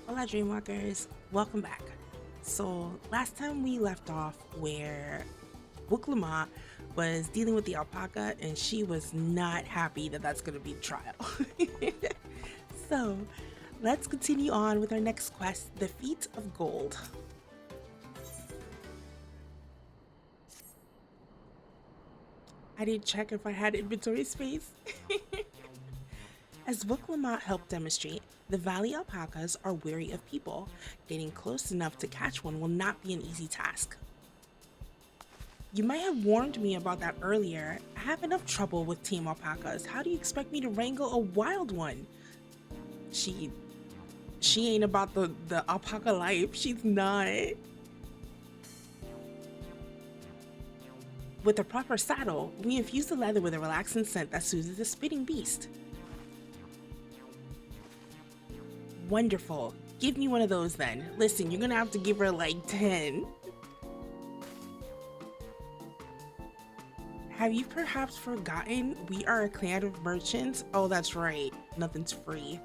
Hola Dreamwalkers, welcome back. So last time we left off where Wuklama was dealing with the alpaca and she was not happy that that's going to be the trial. So let's continue on with our next quest, the Feet of Gold. I didn't check if I had inventory space. As Wuklama helped demonstrate, the valley alpacas are wary of people. Getting close enough to catch one will not be an easy task. You might have warned me about that earlier. I have enough trouble with tame alpacas. How do you expect me to wrangle a wild one? She ain't about the alpaca life. She's not. With a proper saddle, we infuse the leather with a relaxing scent that soothes the spitting beast. Wonderful. Give me one of those then. Listen, you're gonna have to give her like 10. Have you perhaps forgotten we are a clan of merchants? Oh, that's right. Nothing's free.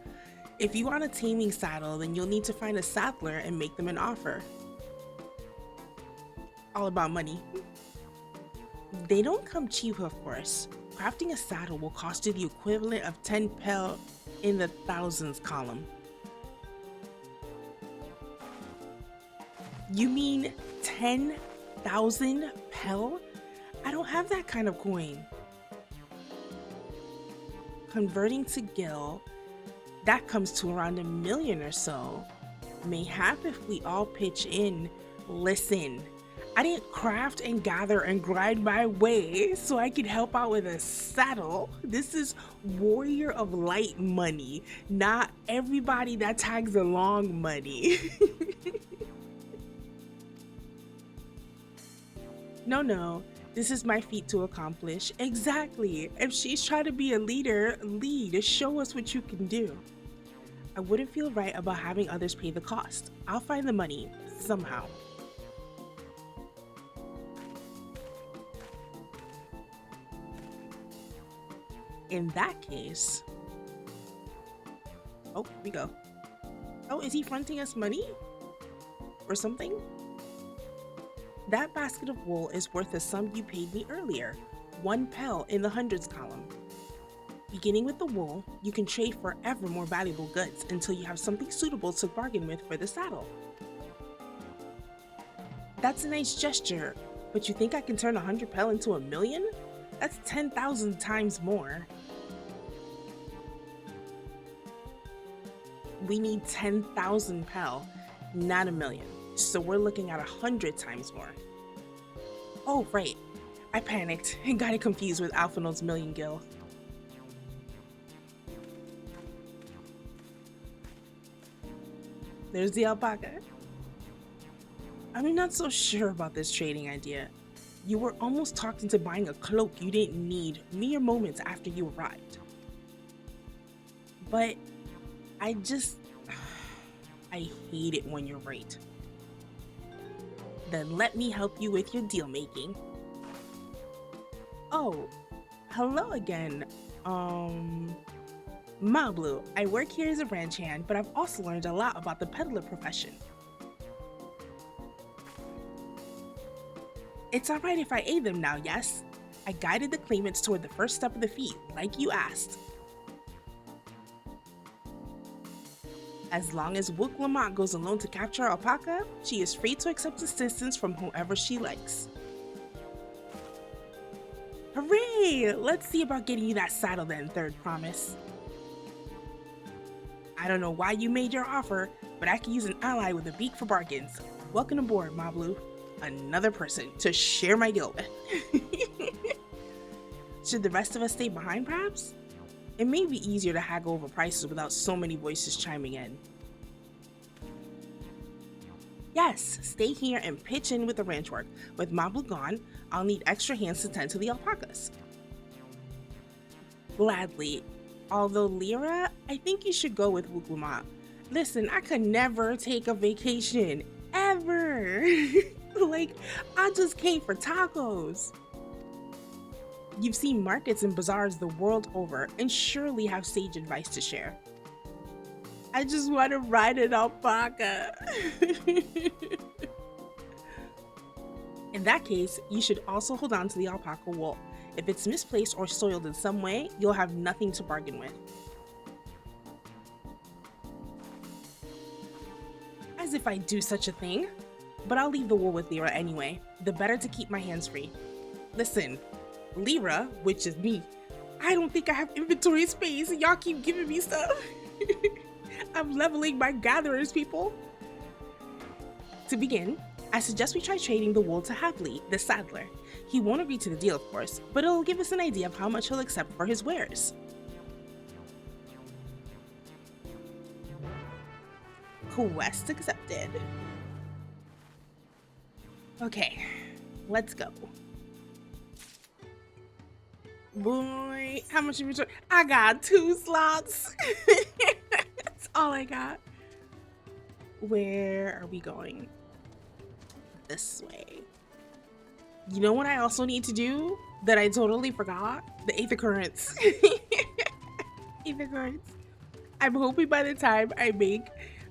If you want a taming saddle, then you'll need to find a saddler and make them an offer. All about money. They don't come cheap, of course. Crafting a saddle will cost you the equivalent of 10 pel in the thousands column. You mean 10,000 pel? I don't have that kind of coin. Converting to gil, that comes to around 1 million or so. Mayhap if we all pitch in. Listen, I didn't craft and gather and grind my way so I could help out with a saddle. This is warrior of light money, not everybody that tags along money. No, this is my feat to accomplish. Exactly. If she's trying to be a leader, lead. Show us what you can do. I wouldn't feel right about having others pay the cost. I'll find the money, somehow. In that case... Oh, here we go. Oh, is he fronting us money? Or something? That basket of wool is worth the sum you paid me earlier, 1 pel in the hundreds column. Beginning with the wool, you can trade for ever more valuable goods until you have something suitable to bargain with for the saddle. That's a nice gesture, but you think I can turn 100 pel into 1 million? That's 10,000 times more. We need 10,000 pel, not 1 million. So we're looking at 100 times more. Oh, right. I panicked and got it confused with Alphinaud's million gil. There's the alpaca. I'm not so sure about this trading idea. You were almost talked into buying a cloak you didn't need mere moments after you arrived. But I hate it when you're right. Then let me help you with your deal making. Oh, hello again. Mablu, I work here as a ranch hand, but I've also learned a lot about the peddler profession. It's alright if I aid them now, yes? I guided the claimants toward the first step of the feat, like you asked. As long as Wuklama goes alone to capture alpaca, she is free to accept assistance from whoever she likes. Hooray! Let's see about getting you that saddle then, Third Promise. I don't know why you made your offer, but I can use an ally with a beak for bargains. Welcome aboard, Mablu. Another person to share my guilt with. Should the rest of us stay behind, perhaps? It may be easier to haggle over prices without so many voices chiming in. Yes, stay here and pitch in with the ranch work. With Mablu gone, I'll need extra hands to tend to the alpacas. Gladly. Although Lyra, I think you should go with Wuklama. Listen, I could never take a vacation. Ever! Like, I just came for tacos. You've seen markets and bazaars the world over and surely have sage advice to share. I just want to ride an alpaca. In that case, you should also hold on to the alpaca wool. If it's misplaced or soiled in some way, you'll have nothing to bargain with. As if I'd do such a thing. But I'll leave the wool with Lyra anyway. The better to keep my hands free. Listen, Lyra, which is me, I don't think I have inventory space and y'all keep giving me stuff. I'm leveling my gatherers, people. To begin, I suggest we try trading the wool to Havli, the saddler. He won't agree to the deal, of course, but it'll give us an idea of how much he'll accept for his wares. Quest accepted. Okay, let's go. Boy, how much inventory? I got 2 slots. That's all I got. Where are we going? This way. You know what I also need to do that I totally forgot? The Aether Currents. Aether Currents. I'm hoping by the time I make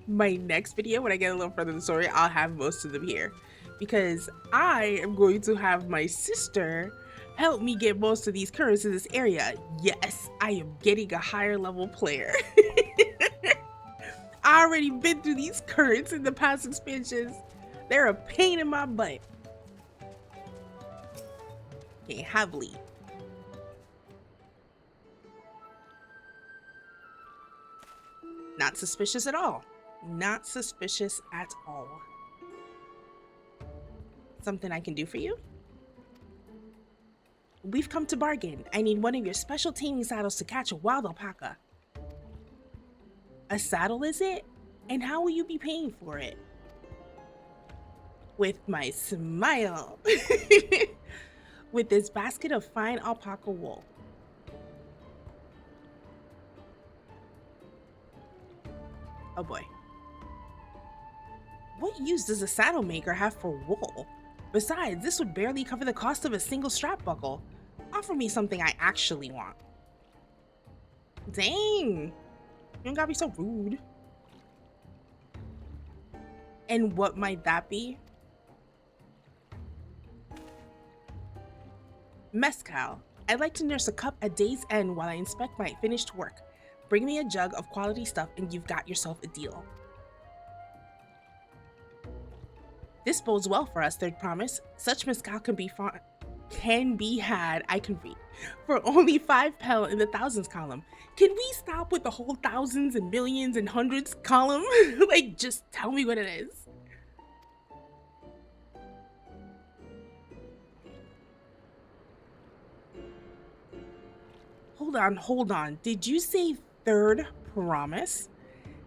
my next video, when I get a little further in the story, I'll have most of them here. Because I am going to have my sister help me get most of these currents in this area. Yes, I am getting a higher level player. I already been through these currents in the past expansions. They're a pain in my butt. Okay, Havli. Not suspicious at all. Not suspicious at all. Something I can do for you? We've come to bargain. I need one of your special taming saddles to catch a wild alpaca. A saddle, is it? And how will you be paying for it? With my smile. With this basket of fine alpaca wool. Oh boy. What use does a saddle maker have for wool? Besides, this would barely cover the cost of a single strap buckle. Offer me something I actually want. Dang. You don't gotta be so rude. And what might that be? Mezcal. I'd like to nurse a cup at day's end while I inspect my finished work. Bring me a jug of quality stuff and you've got yourself a deal. This bodes well for us, Third Promise. Such mezcal can be had, I can read, for only 5 pel in the thousands column. Can we stop with the whole thousands and millions and hundreds column? Like, just tell me what it is. Hold on. Did you say Third Promise?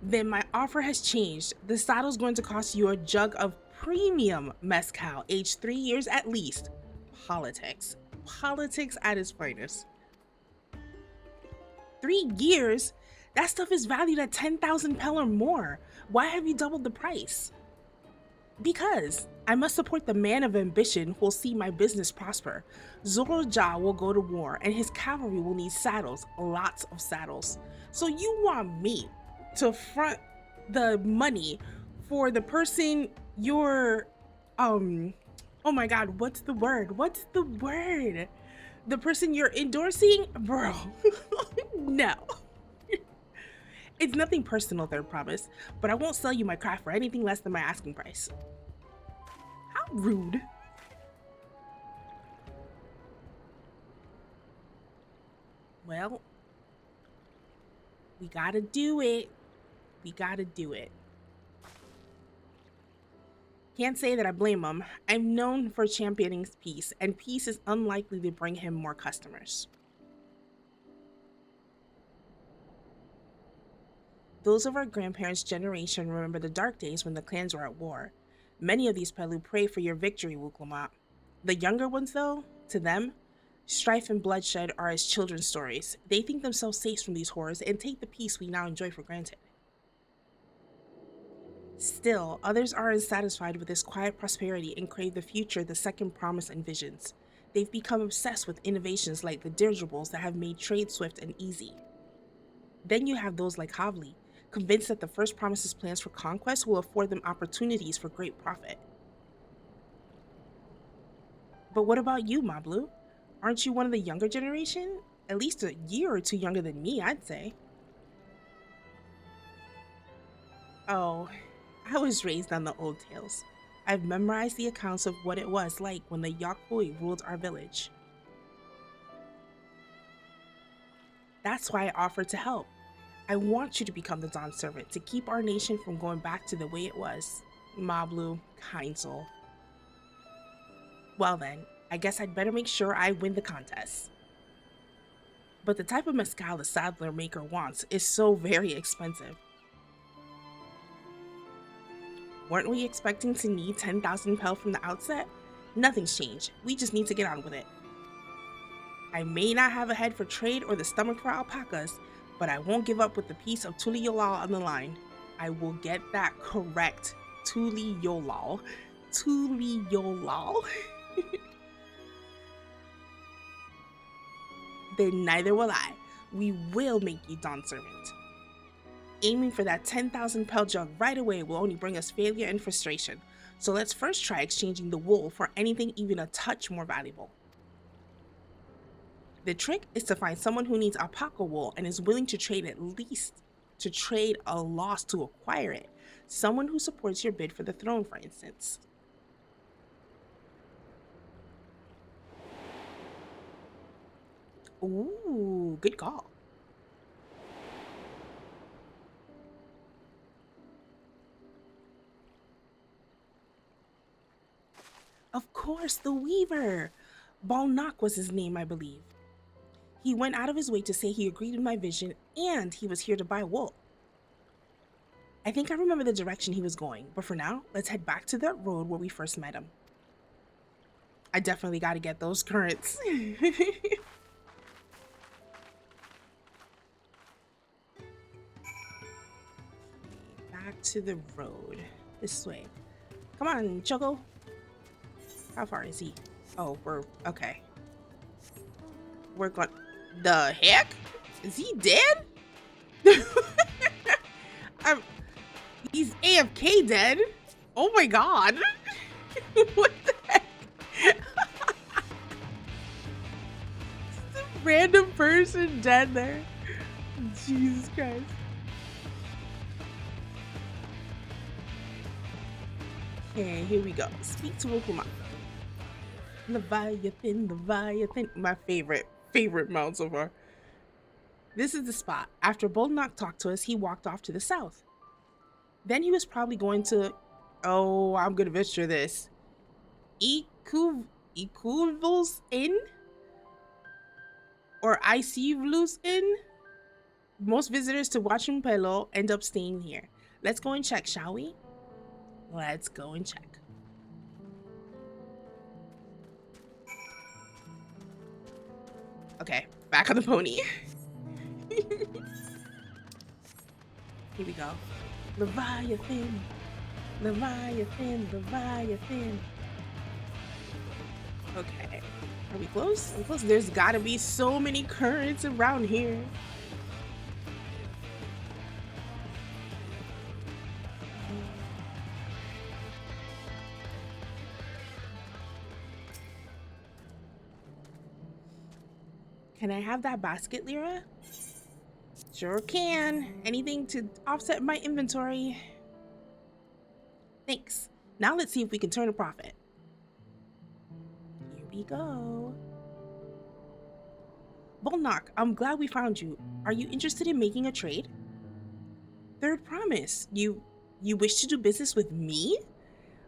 Then my offer has changed. The saddle's going to cost you a jug of premium mezcal, aged 3 years at least. Politics. Politics at its finest. 3 years? That stuff is valued at 10,000 pel or more. Why have you doubled the price? Because I must support the man of ambition who will see my business prosper. Zoroja will go to war and his cavalry will need saddles, lots of saddles. So you want me to front the money for the person you're, oh my god, what's the word? The person you're endorsing? Bro, no. It's nothing personal, Third Promise, but I won't sell you my craft for anything less than my asking price. How rude. Well, we gotta do it. We gotta do it. Can't say that I blame him. I'm known for championing peace, and peace is unlikely to bring him more customers. Those of our grandparents' generation remember the dark days when the clans were at war. Many of these Pelu pray for your victory, Wuklumat. The younger ones, though, to them, strife and bloodshed are as children's stories. They think themselves safe from these horrors and take the peace we now enjoy for granted. Still, others are unsatisfied with this quiet prosperity and crave the future the Second Promise envisions. They've become obsessed with innovations like the dirigibles that have made trade swift and easy. Then you have those like Havli, convinced that the first promises plans for conquest will afford them opportunities for great profit. But what about you, Mablu? Aren't you one of the younger generation? At least a year or two younger than me, I'd say. Oh, I was raised on the old tales. I've memorized the accounts of what it was like when the Yakui ruled our village. That's why I offered to help. I want you to become the Dawn Servant to keep our nation from going back to the way it was. Mablu, kind soul. Well then, I guess I'd better make sure I win the contest. But the type of mezcal the saddler maker wants is so very expensive. Weren't we expecting to need 10,000 pel from the outset? Nothing's changed. We just need to get on with it. I may not have a head for trade or the stomach for alpacas, but I won't give up with the piece of Tuli Yolal on the line. I will get that correct. Tuli Yolal. Tuli Yolal. Then neither will I. We will make you Dawn Servant. Aiming for that 10,000 pel jug right away will only bring us failure and frustration. So let's first try exchanging the wool for anything even a touch more valuable. The trick is to find someone who needs alpaca wool and is willing to trade a loss to acquire it. Someone who supports your bid for the throne, for instance. Ooh, good call. Of course, the Weaver! Balnak was his name, I believe. He went out of his way to say he agreed with my vision and he was here to buy wool. I think I remember the direction he was going, but for now, let's head back to that road where we first met him. I definitely gotta get those currents. Back to the road. This way. Come on, Choco. How far is he? Oh, we're okay. We're going. The heck? Is he dead? He's AFK dead. Oh my god. What the heck? Just a random person dead there. Jesus Christ. Okay, here we go. Speak to Okuma. Leviathan, Leviathan. My favorite mount so far. This is the spot. After Bolnock talked to us, he walked off to the south. Then he was probably going to, oh, I'm gonna butcher this. Ikuvul's Inn? Or Icevlu's Inn? Most visitors to PeluPelu end up staying here. Let's go and check, shall we? Let's go and check. Okay, back on the pony. Here we go. Leviathan, Leviathan, Leviathan. Okay, are we close? We're close. There's gotta be so many currents around here. Can I have that basket, Lyra? Sure can. Anything to offset my inventory. Thanks. Now let's see if we can turn a profit. Here we go. Bolnock, I'm glad we found you. Are you interested in making a trade? Third promise. You wish to do business with me?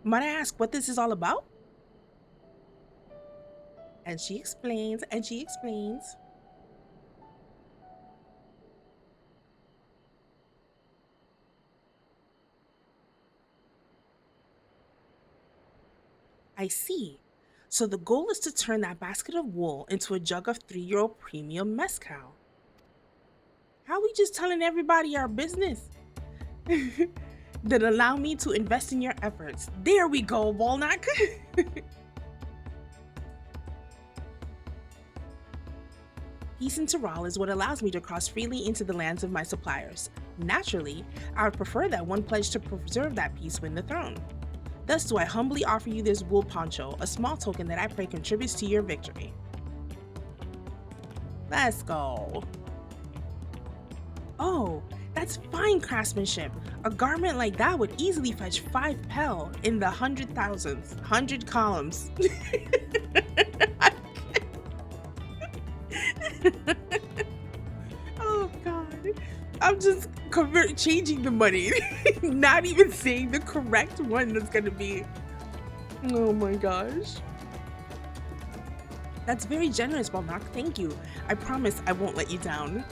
Might I ask what this is all about? And she explains, and she explains. I see. So the goal is to turn that basket of wool into a jug of 3-year premium mezcal. How are we just telling everybody our business? Then allow me to invest in your efforts. There we go, Bolnock. Peace in Tyrol is what allows me to cross freely into the lands of my suppliers. Naturally, I would prefer that one pledge to preserve that peace win the throne. Thus do I humbly offer you this wool poncho, a small token that I pray contributes to your victory. Let's go. Oh, that's fine craftsmanship. A garment like that would easily fetch 5 pel in the 100,000s, 100 columns. Oh God, I'm just changing the money, not even saying the correct one that's gonna be. Oh my gosh. That's very generous, Balnock. Thank you. I promise I won't let you down.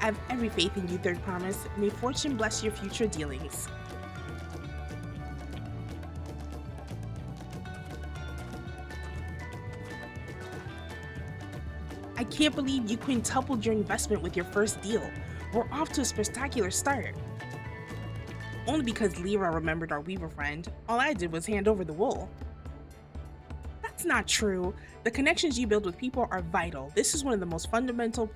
I have every faith in you, Third Promise. May fortune bless your future dealings. I can't believe you quintupled your investment with your first deal. We're off to a spectacular start. Only because Lyra remembered our weaver friend. All I did was hand over the wool. That's not true. The connections you build with people are vital. This is one of the most fundamental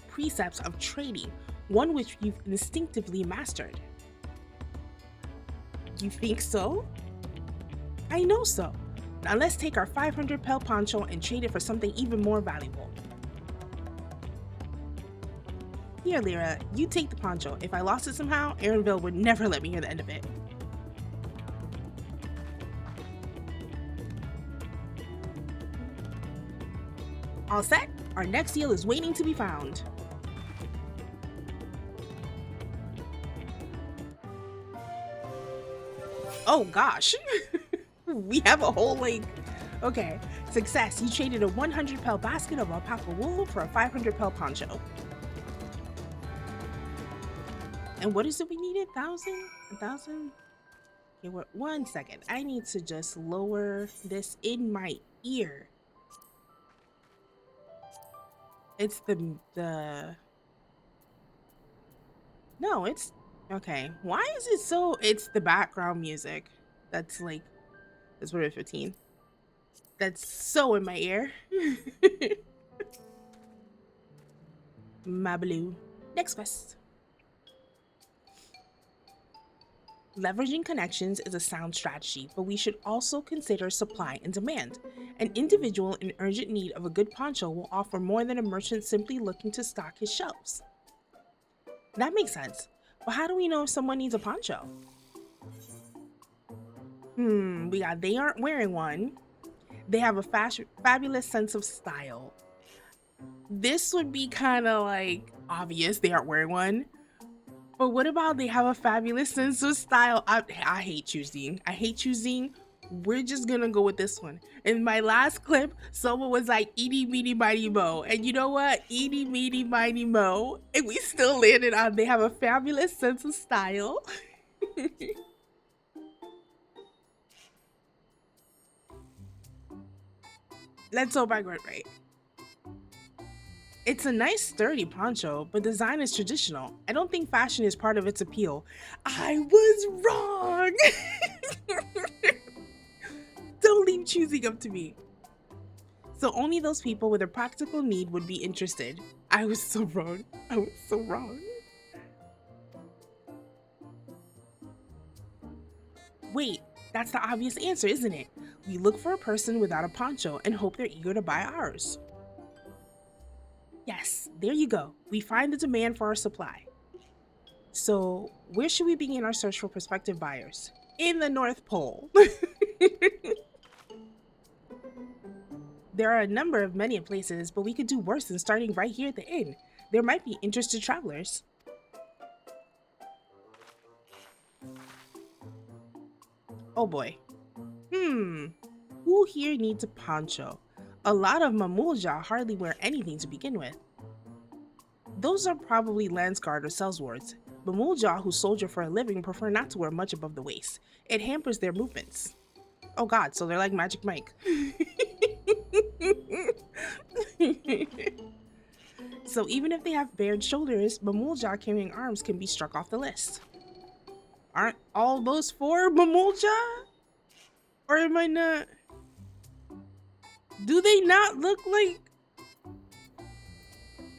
precepts of trading, one which you've instinctively mastered. You think so? I know so. Now let's take our 500 pel poncho and trade it for something even more valuable. Here, Lyra, you take the poncho. If I lost it somehow, Aaronville would never let me hear the end of it. All set? Our next deal is waiting to be found. Oh gosh, we have a whole okay. Success, you traded a 100 pel basket of alpaca wool for a 500 pel poncho. And what is it we needed? 1,000? Okay, what? 1 second. I need to just lower this in my ear. It's no, it's okay. Why is it so? It's the background music. That's that's what 15. That's so in my ear. Mablu. Next quest. Leveraging connections is a sound strategy, but we should also consider supply and demand. An individual in urgent need of a good poncho will offer more than a merchant simply looking to stock his shelves. That makes sense, but how do we know if someone needs a poncho? We got they aren't wearing one. They have a fabulous sense of style. This would be kind of obvious they aren't wearing one. But what about they have a fabulous sense of style? I hate choosing. We're just gonna go with this one. In my last clip, someone was like, eeny, meeny, miny, mo. And you know what? Eeny, meeny, miny, mo. And we still landed on they have a fabulous sense of style. Let's hope I got it right. It's a nice sturdy poncho, but design is traditional. I don't think fashion is part of its appeal. I was wrong! Don't leave choosing up to me. So only those people with a practical need would be interested. I was so wrong. Wait, that's the obvious answer, isn't it? We look for a person without a poncho and hope they're eager to buy ours. Yes, there you go. We find the demand for our supply. So, where should we begin our search for prospective buyers? In the North Pole. There are a number of many places, but we could do worse than starting right here at the inn. There might be interested travelers. Oh boy. Who here needs a poncho? A lot of Mamulja hardly wear anything to begin with. Those are probably Landsguard or Sellswards. Mamulja who soldier for a living prefer not to wear much above the waist. It hampers their movements. Oh god, so they're like Magic Mike. So even if they have bared shoulders, Mamulja carrying arms can be struck off the list. Aren't all those 4 Mamulja? Or am I not? Do they not look like?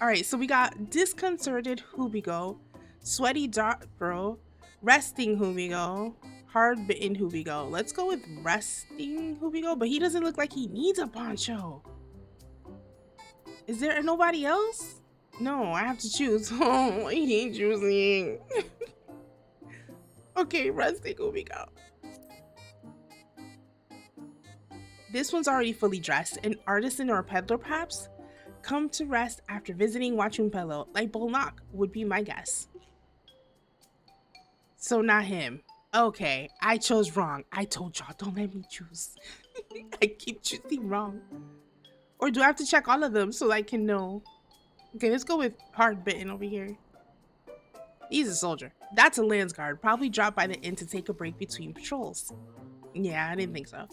All right, so we got disconcerted Hubigo, sweaty dark bro, resting Hubigo, hard bitten Hubigo. Let's go with resting Hubigo, but he doesn't look like he needs a poncho. Is there nobody else? No, I have to choose. Oh, I hate choosing. Okay, resting Hubigo. This one's already fully dressed. An artisan or a peddler, perhaps? Come to rest after visiting PeluPelu, like Bolnak would be my guess. So not him. Okay, I chose wrong. I told y'all, don't let me choose. I keep choosing wrong. Or do I have to check all of them so I can know? Okay, let's go with hard bitten over here. He's a soldier. That's a Landsguard, probably dropped by the inn to take a break between patrols. Yeah, I didn't think so.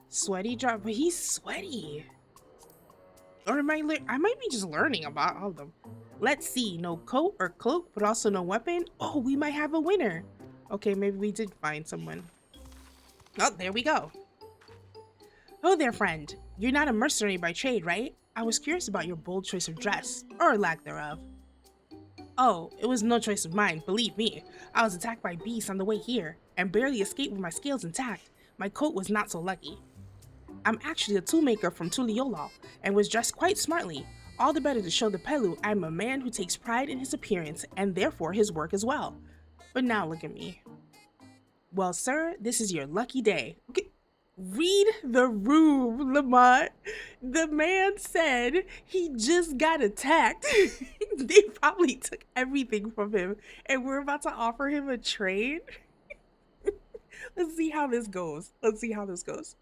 Sweaty drop, but he's sweaty. Or I might be just learning about all of them. Let's see, no coat or cloak, but also no weapon. Oh, we might have a winner. Okay, maybe we did find someone. Oh, there we go. Oh there, friend. You're not a mercenary by trade, right? I was curious about your bold choice of dress, or lack thereof. Oh, it was no choice of mine, believe me. I was attacked by beasts on the way here, and barely escaped with my scales intact. My coat was not so lucky. I'm actually a toolmaker from Tuliyola, and was dressed quite smartly, all the better to show the Pelu I'm a man who takes pride in his appearance, and therefore his work as well. But now look at me. Well, sir, this is your lucky day. Okay. Read the room, Lamont. The man said he just got attacked. They probably took everything from him, and we're about to offer him a trade. Let's see how this goes. Let's see how this goes.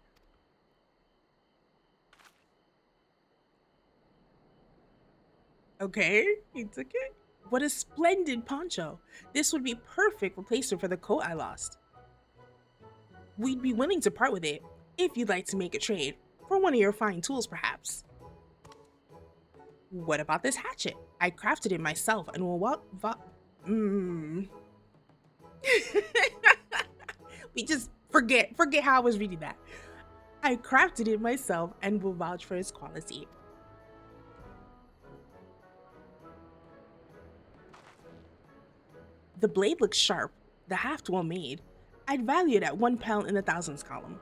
Okay, he took it. What a splendid poncho. This would be perfect replacement for the coat I lost. We'd be willing to part with it, if you'd like to make a trade, for one of your fine tools perhaps. What about this hatchet? I crafted it myself and will We just forget how I was reading that. I crafted it myself and will vouch for its quality. The blade looks sharp, the haft well made. I'd value it at £1 in the thousands column.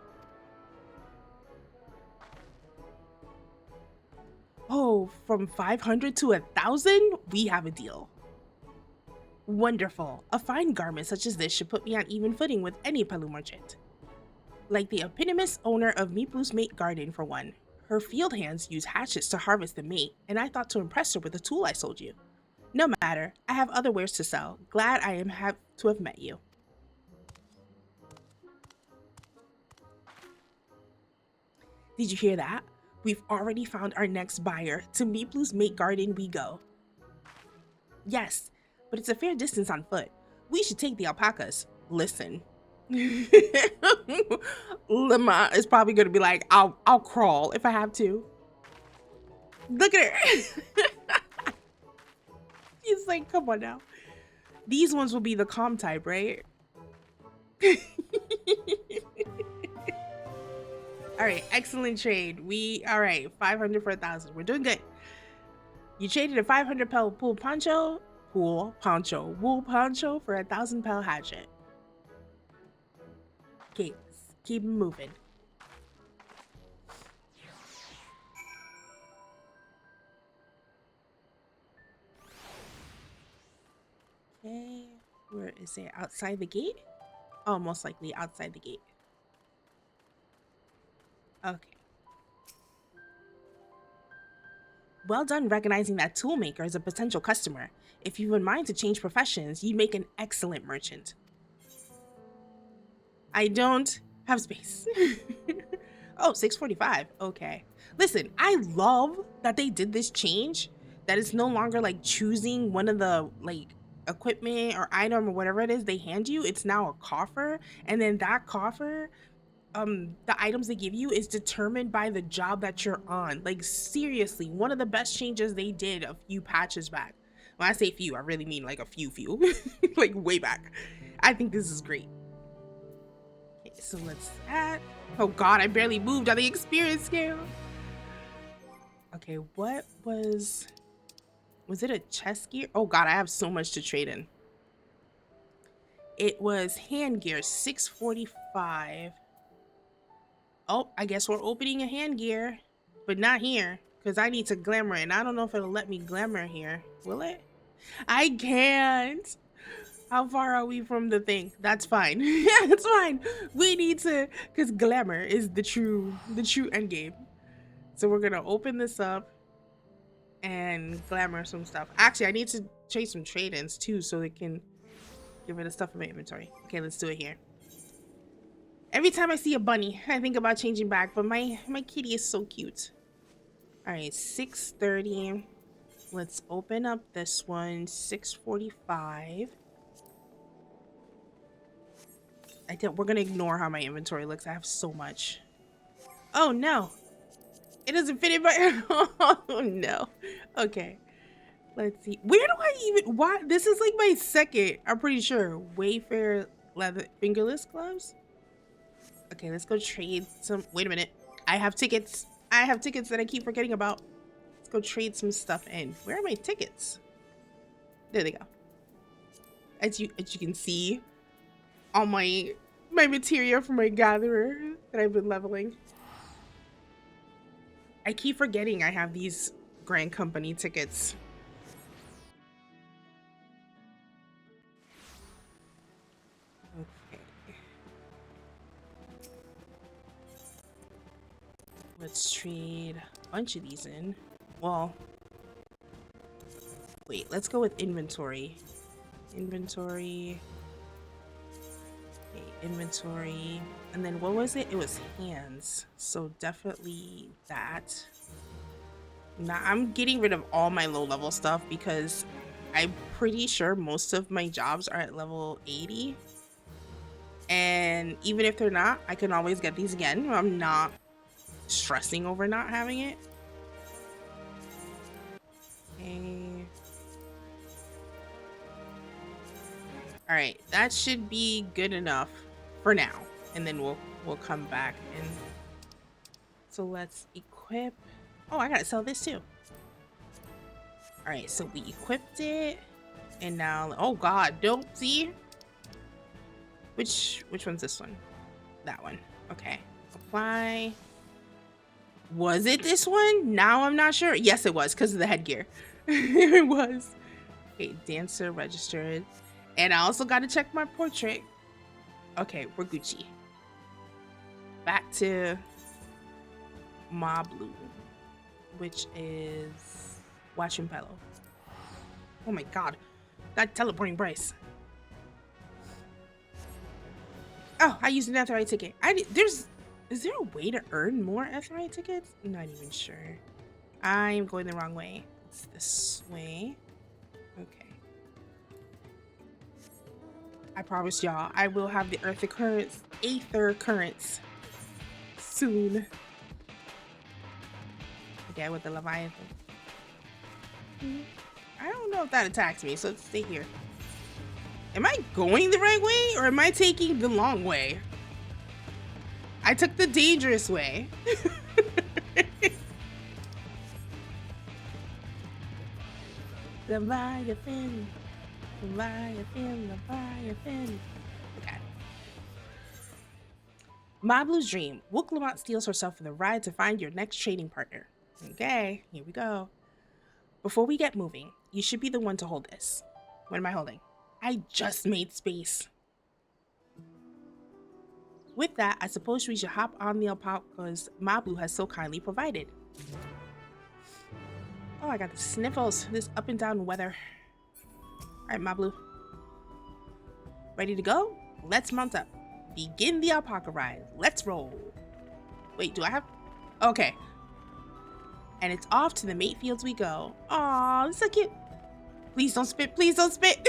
Oh, from 500 to 1,000? We have a deal. Wonderful. A fine garment such as this should put me on even footing with any Pelu merchant. Like the eponymous owner of Mablu's mate garden for one. Her field hands use hatchets to harvest the mate, and I thought to impress her with the tool I sold you. No matter, I have other wares to sell. Glad I am to have met you. Did you hear that? We've already found our next buyer. To Mablu's mate garden we go. Yes, but it's a fair distance on foot. We should take the alpacas. Listen. Lima is probably gonna be like, I'll crawl if I have to. Look at her. He's like, come on now. These ones will be the calm type, right? All right, excellent trade. All right, 500 for 1,000. We're doing good. You traded a 500 pel wool poncho for 1,000 pel hatchet. Okay, keep moving. Okay, where is it? Outside the gate? Oh, most likely outside the gate. Okay. Well done recognizing that toolmaker as a potential customer. If you would mind to change professions, you'd make an excellent merchant. I don't have space. Oh, 6:45. Okay. Listen, I love that they did this change. That it's no longer like choosing one of the like equipment or item or whatever it is they hand you. It's now a coffer, and then that coffer, the items they give you is determined by the job that you're on. Like seriously, one of the best changes they did a few patches back. When I say few, I really mean like a few, like way back. I think this is great. Okay, so let's add. Oh god, I barely moved on the experience scale. Okay, what was it a chest gear? Oh god, I have so much to trade in. It was hand gear, 645. Oh, I guess we're opening a hand gear, but not here, because I need to glamour it, and I don't know if it'll let me glamour here. Will it? I can't. How far are we from the thing? That's fine. Yeah, it's fine. We need to, because glamour is the true end game. So we're gonna open this up and glamour some stuff. Actually, I need to chase some trade-ins too, so they can get rid of stuff in my inventory. Okay, let's do it here. Every time I see a bunny, I think about changing back, but my kitty is so cute. All right, 630. Let's open up this one, 645. We're gonna ignore how my inventory looks. I have so much. Oh no, it doesn't fit in my. Oh no. Okay, let's see. Where do I even? Why? This is like my second. I'm pretty sure Wayfair leather fingerless gloves. Okay, let's go trade some. Wait a minute. I have tickets. I have tickets that I keep forgetting about. Let's go trade some stuff in. Where are my tickets? There they go. As you can see, all my materia for my gatherer that I've been leveling. I keep forgetting I have these Grand Company tickets. Okay. Let's trade a bunch of these in. Well, wait, let's go with inventory. Inventory. Okay, inventory. And then what was it? It was hands. So definitely that. Now I'm getting rid of all my low level stuff because I'm pretty sure most of my jobs are at level 80. And even if they're not, I can always get these again. I'm not stressing over not having it. Okay. All right, that should be good enough for now, and then we'll come back. And so let's equip. Oh, I gotta sell this too. All right, so we equipped it, and now, oh god, don't see. Which one's this one? That one. Okay, apply. Was it this one? Now I'm not sure. Yes, it was because of the headgear. It was. Okay, dancer registered. And I also got to check my portrait. Okay, we're Gucci. Back to Mablu, which is PeluPelu. Oh my god. That teleporting Bryce. Oh, I used an F3 ticket. Is there a way to earn more F3 tickets? I'm not even sure. I'm going the wrong way. It's this way. Okay. I promise y'all, I will have the Aether Currents soon. Okay, with the Leviathan. I don't know if that attacks me, so let's stay here. Am I going the right way or am I taking the long way? I took the dangerous way. Leviathan. Leviathan, Leviathan. Okay. Mablu's dream. Wook Lamont steals herself for the ride to find your next trading partner. Okay, here we go. Before we get moving, you should be the one to hold this. What am I holding? I just made space. With that, I suppose we should hop on the alpacas Mablu has so kindly provided. Oh, I got the sniffles. This up and down weather. All right, Mablu. Ready to go? Let's mount up. Begin the alpaca ride. Let's roll. Wait, do I have? Okay. And it's off to the mate fields we go. Aw, this is so cute. Please don't spit. Please don't spit.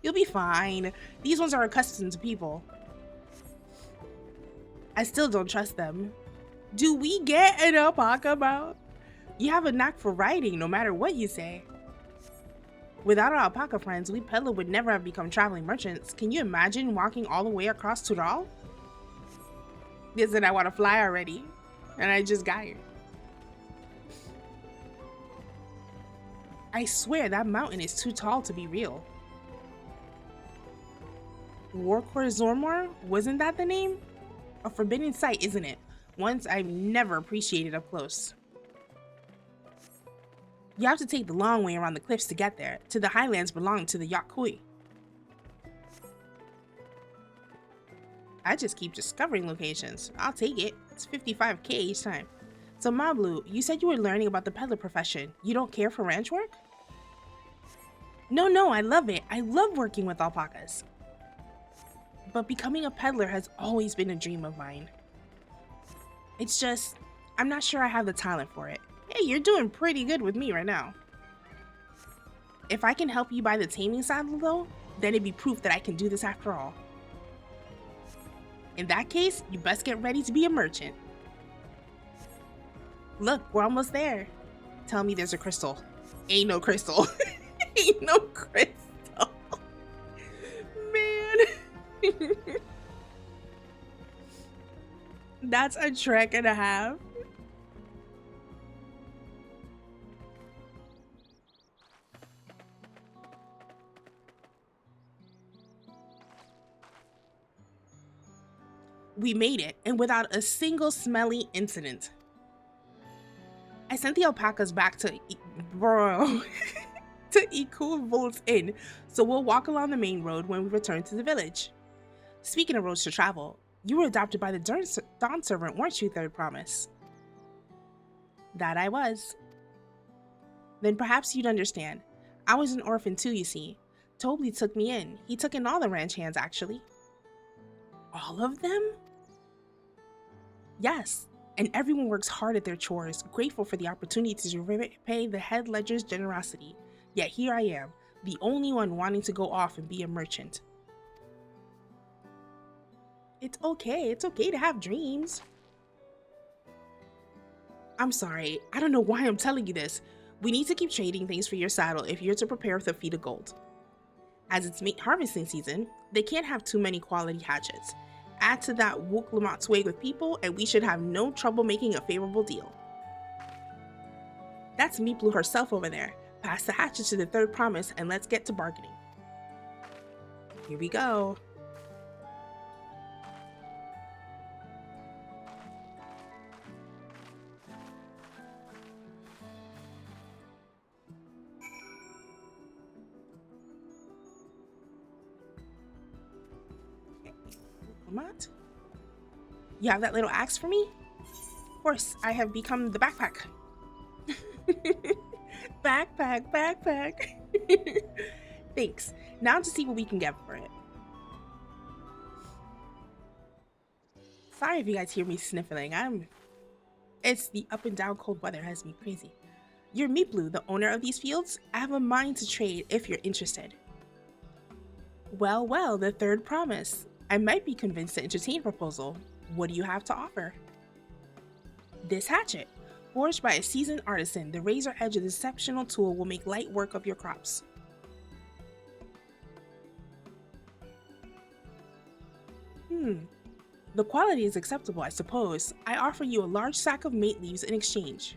You'll be fine. These ones are accustomed to people. I still don't trust them. Do we get an alpaca mount? You have a knack for riding, no matter what you say. Without our alpaca friends, we peddler would never have become traveling merchants. Can you imagine walking all the way across Tural? Listen, I want to fly already, and I just got here. I swear that mountain is too tall to be real. Warcore Zormor? Wasn't that the name? A forbidden sight, isn't it? Once I've never appreciated up close. You have to take the long way around the cliffs to get there, to the highlands belonging to the Yakui. I just keep discovering locations. I'll take it. It's 55k each time. So Mablu, you said you were learning about the peddler profession. You don't care for ranch work? No, I love it. I love working with alpacas. But becoming a peddler has always been a dream of mine. It's just, I'm not sure I have the talent for it. Hey, you're doing pretty good with me right now. If I can help you buy the taming saddle though, then it'd be proof that I can do this after all. In that case, you best get ready to be a merchant. Look, we're almost there. Tell me there's a crystal. Ain't no crystal. Ain't no crystal. Man. That's a trek and a half. We made it, and without a single smelly incident. I sent the alpacas back to to Ikuvul's Inn, so we'll walk along the main road when we return to the village. Speaking of roads to travel, you were adopted by the Dawn servant, weren't you, Third Promise? That I was. Then perhaps you'd understand. I was an orphan too, you see. Tobli took me in. He took in all the ranch hands, actually. All of them? Yes, and everyone works hard at their chores, grateful for the opportunity to repay the head ledger's generosity. Yet here I am, the only one wanting to go off and be a merchant. It's okay to have dreams. I'm sorry, I don't know why I'm telling you this. We need to keep trading things for your saddle if you're to prepare with a feet of gold. As it's meat harvesting season, they can't have too many quality hatchets. Add to that Wooklamot swag with people, and we should have no trouble making a favorable deal. That's Mablu herself over there. Pass the hatchet to the Third Promise, and let's get to bargaining. Here we go. Wooklamot? You have that little axe for me? Of course, I have become the backpack. Backpack. Thanks. Now to see what we can get for it. Sorry if you guys hear me sniffling. It's the up and down cold weather has me crazy. You're Mablu, the owner of these fields? I have a mind to trade if you're interested. Well, the Third Promise. I might be convinced to entertain a proposal. What do you have to offer? This hatchet. Forged by a seasoned artisan, the razor edge of this exceptional tool will make light work of your crops. The quality is acceptable, I suppose. I offer you a large sack of mate leaves in exchange.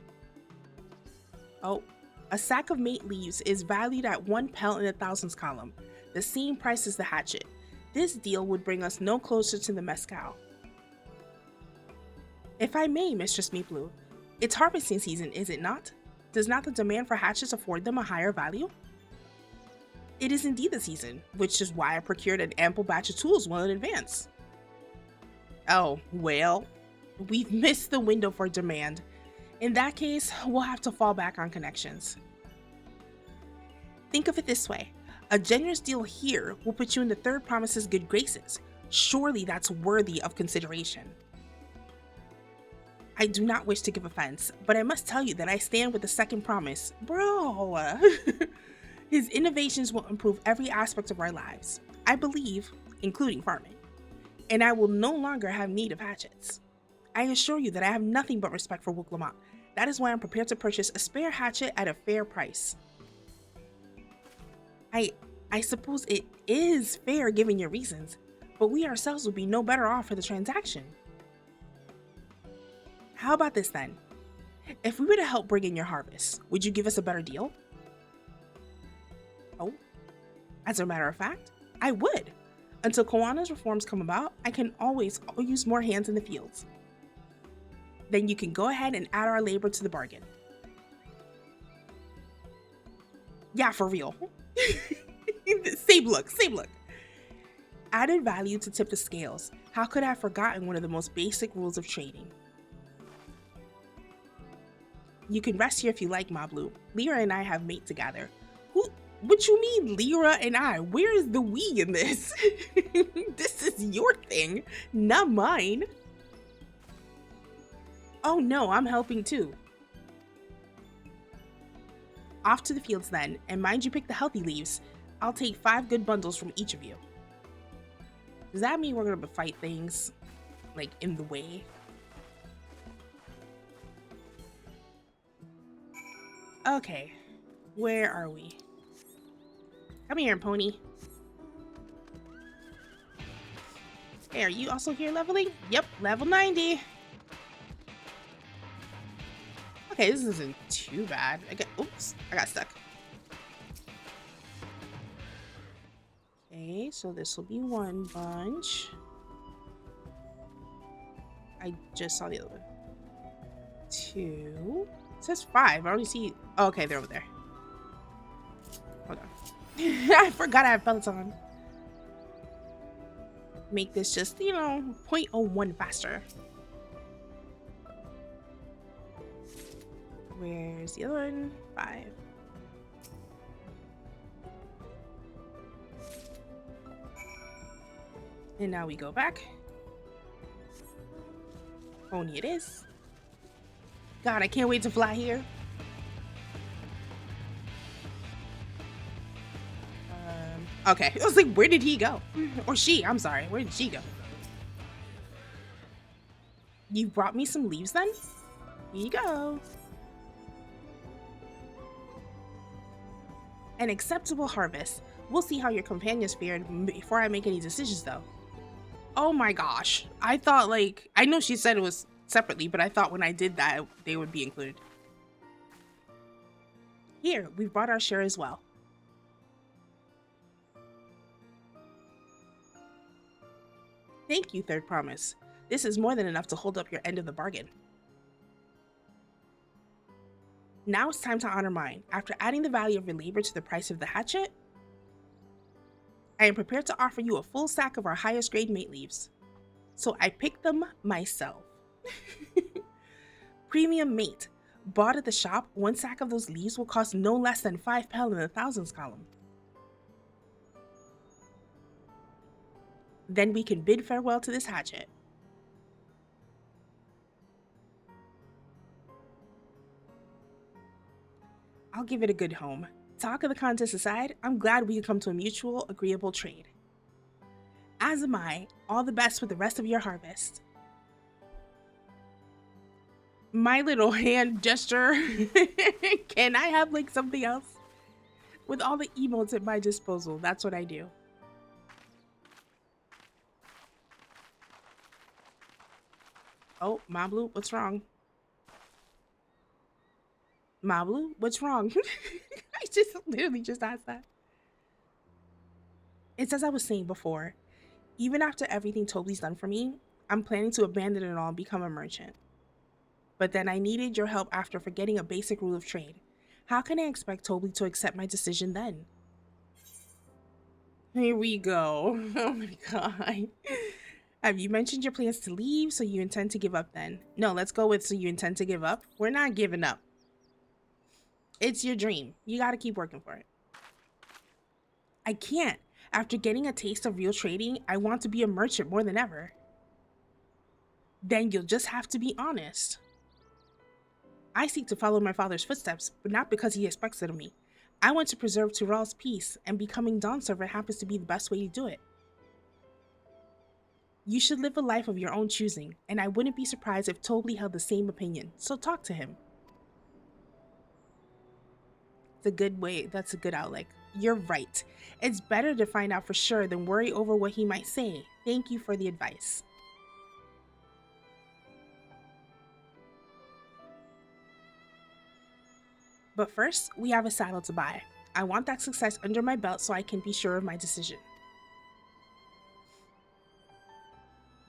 Oh, a sack of mate leaves is valued at 1 pelt in the thousands column, the same price as the hatchet. This deal would bring us no closer to the mezcal. If I may, Mistress Mablu, it's harvesting season, is it not? Does not the demand for hatchets afford them a higher value? It is indeed the season, which is why I procured an ample batch of tools well in advance. Oh, well, we've missed the window for demand. In that case, we'll have to fall back on connections. Think of it this way. A generous deal here will put you in the Third Promise's good graces. Surely that's worthy of consideration. I do not wish to give offense, but I must tell you that I stand with the Second Promise. Bro! His innovations will improve every aspect of our lives. I believe, including farming. And I will no longer have need of hatchets. I assure you that I have nothing but respect for Wooklamot. That is why I'm prepared to purchase a spare hatchet at a fair price. I I suppose it is fair given your reasons, but we ourselves would be no better off for the transaction. How about this then? If we were to help bring in your harvest, would you give us a better deal? Oh, as a matter of fact, I would. Until Koana's reforms come about, I can always use more hands in the fields. Then you can go ahead and add our labor to the bargain. Yeah, for real. Same look, same look. Added value to tip the scales. How could I have forgotten one of the most basic rules of trading? You can rest here if you like, Mablu. Lyra and I have mate together. What you mean, Lyra and I? Where is the we in this? This is your thing, not mine. Oh no, I'm helping too. Off to the fields then, and mind you pick the healthy leaves. I'll take 5 good bundles from each of you. Does that mean we're gonna fight things, like, in the way? Okay, where are we? Come here, pony. Hey, are you also here leveling? Yep, level 90. Okay, this isn't too bad. Oops, I got stuck. Okay, so this will be 1 bunch. I just saw the other one. 2. It says 5. I only see. Oh, okay, they're over there. Hold on. I forgot I have Peloton. Make this just, 0.01 faster. Where's the other one? 5. And now we go back. Pony it is. God, I can't wait to fly here. Okay, I was like, where did he go? Or she, I'm sorry. Where did she go? You brought me some leaves then? Here you go. An acceptable harvest. We'll see how your companions fared before I make any decisions though. Oh my gosh. I thought I know she said it was separately, but I thought when I did that, they would be included. Here, we've brought our share as well. Thank you, Third Promise. This is more than enough to hold up your end of the bargain. Now it's time to honor mine. After adding the value of your labor to the price of the hatchet, I am prepared to offer you a full sack of our highest grade mate leaves. So I picked them myself. Premium mate. Bought at the shop, 1 sack of those leaves will cost no less than 5 pel in the thousands column. Then we can bid farewell to this hatchet. I'll give it a good home. Talk of the contest aside, I'm glad we could come to a mutual, agreeable trade. As am I. All the best with the rest of your harvest. My little hand gesture. Can I have something else? With all the emotes at my disposal, that's what I do. Oh, Mablu, what's wrong? Mablu, what's wrong? I literally just asked that. It's as I was saying before. Even after everything Tobli's done for me, I'm planning to abandon it all and become a merchant. But then I needed your help after forgetting a basic rule of trade. How can I expect Tobli to accept my decision then? Here we go. Oh my god. Have you mentioned your plans to leave, so you intend to give up then? No, let's go with so you intend to give up. We're not giving up. It's your dream. You gotta keep working for it. I can't. After getting a taste of real trading, I want to be a merchant more than ever. Then you'll just have to be honest. I seek to follow my father's footsteps, but not because he expects it of me. I want to preserve Tyrell's peace, and becoming Dawn Servant happens to be the best way to do it. You should live a life of your own choosing, and I wouldn't be surprised if Tobli held the same opinion, so talk to him. It's a good way, that's a good outlook. You're right. It's better to find out for sure than worry over what he might say. Thank you for the advice. But first, we have a saddle to buy. I want that success under my belt so I can be sure of my decision.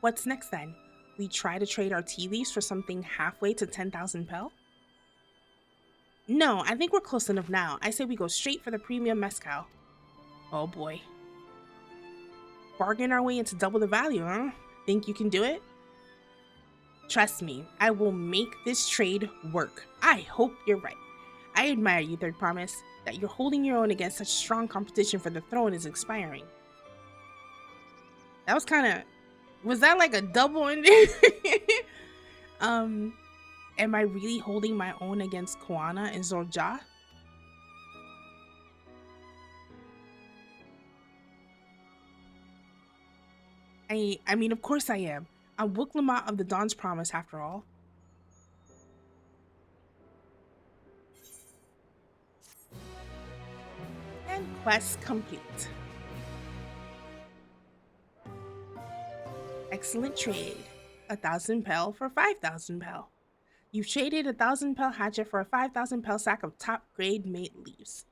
What's next then? We try to trade our tea leaves for something halfway to 10,000 pel? No, I think we're close enough now. I say we go straight for the premium mezcal. Oh boy. Bargain our way into double the value, huh? Think you can do it? Trust me, I will make this trade work. I hope you're right. I admire you, Third Promise. That you're holding your own against such strong competition for the throne is inspiring. That was kind of... Was that like a double ending? Am I really holding my own against Koana and Zorja? I mean, of course I am. I'm Wooklamot of the Dawn's Promise, after all. And quest complete. Excellent trade. 1,000 pel for 5,000 pel. You've traded 1,000 pel hatchet for a 5,000 pel sack of top grade mate leaves.